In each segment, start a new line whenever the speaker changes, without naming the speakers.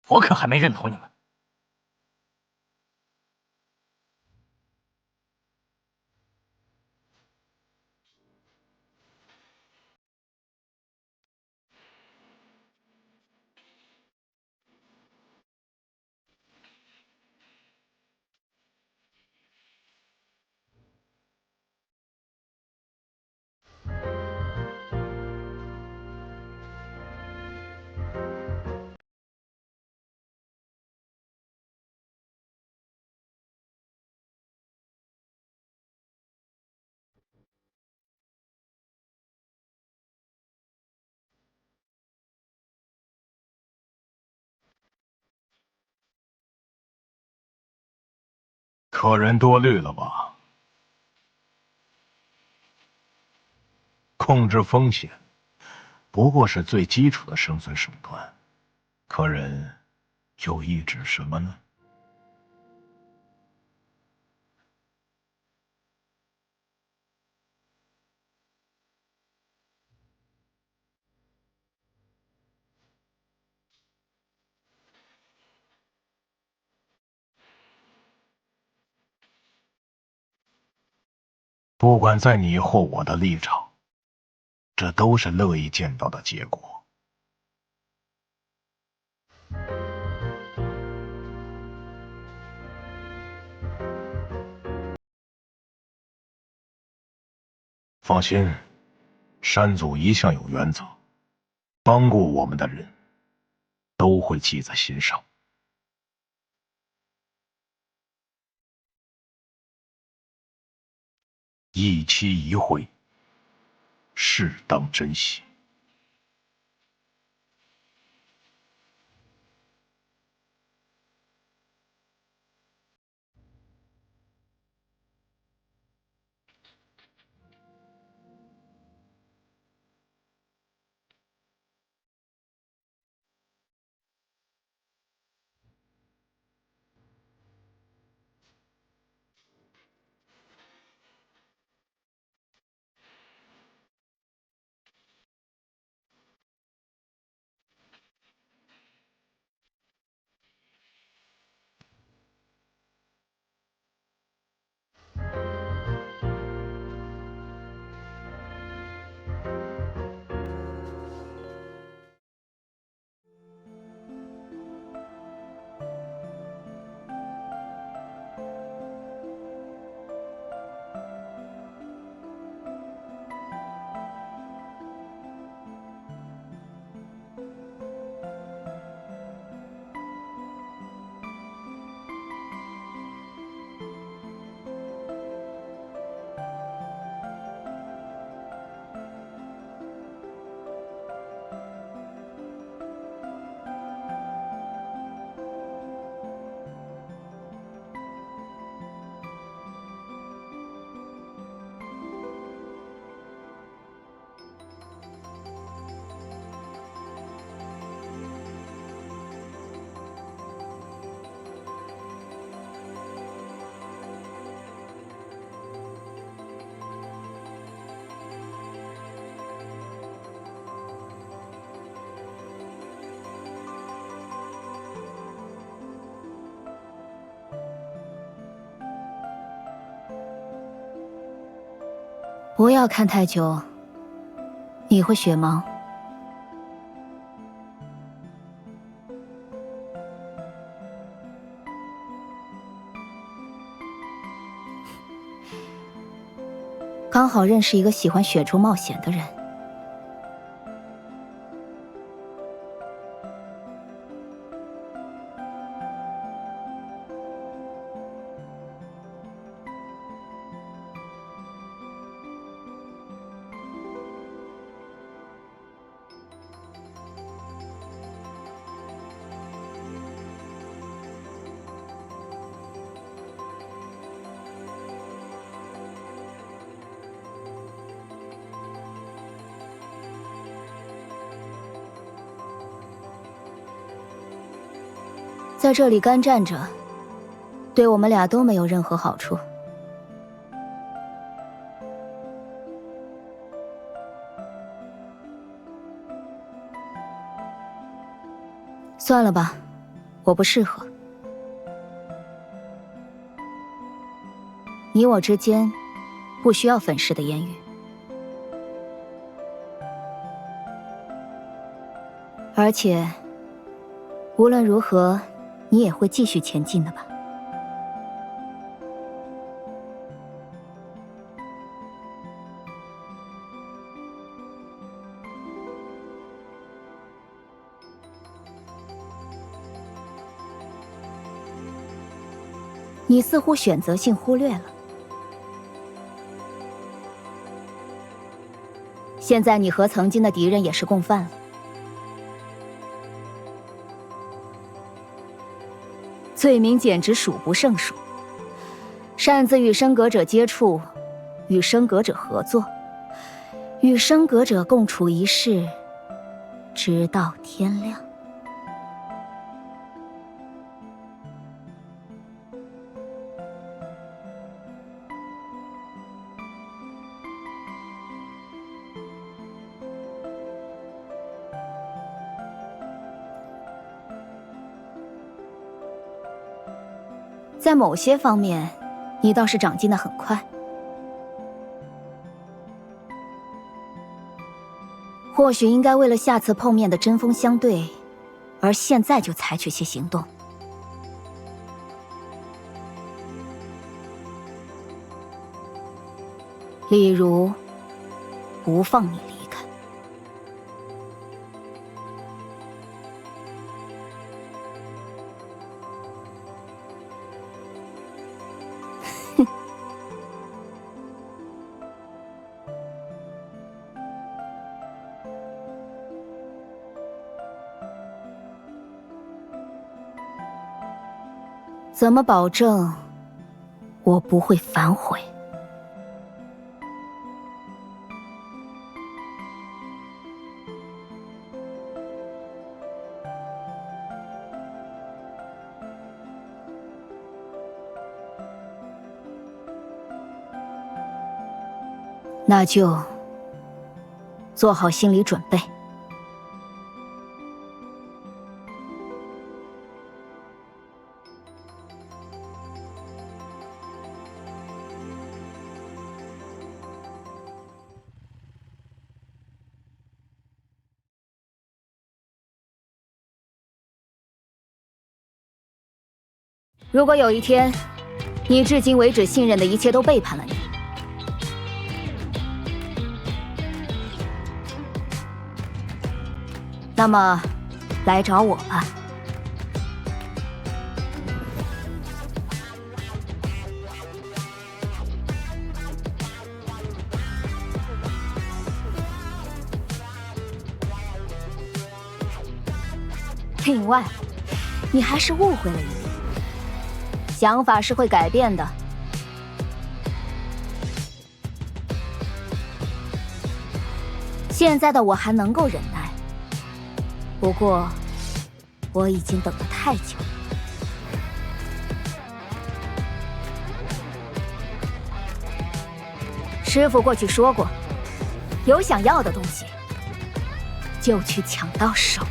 我可还没认同你们。
客人多虑了吧？控制风险，不过是最基础的生存手段。客人又意指什么呢？不管在你或我的立场，这都是乐意见到的结果。放心，山祖一向有原则，帮过我们的人都会记在心上。一期一会，适当珍惜。
不要看太久，你会雪盲。刚好认识一个喜欢雪中冒险的人。在这里干站着，对我们俩都没有任何好处。算了吧，我不适合。你我之间不需要粉饰的言语。而且，无论如何，你也会继续前进的吧？你似乎选择性忽略了。现在你和曾经的敌人也是共犯了。罪名简直数不胜数，擅自与升格者接触，与升格者合作，与升格者共处一室，直到天亮。在某些方面，你倒是长进得很快。或许应该为了下次碰面的针锋相对，而现在就采取些行动。例如，不放你离开。怎么保证我不会反悔？那就做好心理准备。如果有一天，你至今为止信任的一切都背叛了你，那么，来找我吧。另外，你还是误会了一点。想法是会改变的。现在的我还能够忍耐，不过我已经等得太久了。师傅过去说过，有想要的东西，就去抢到手。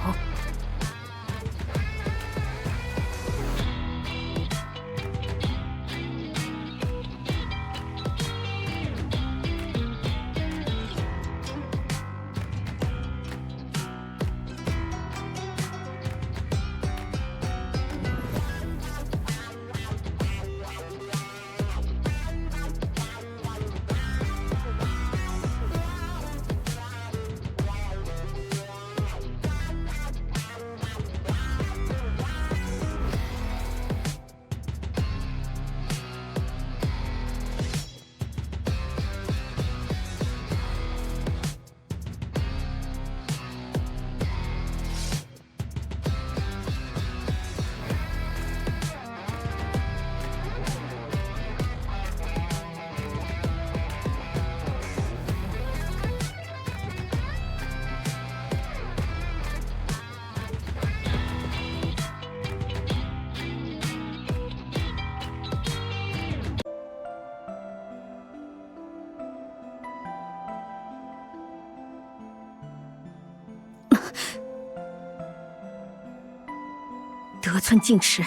得寸进尺，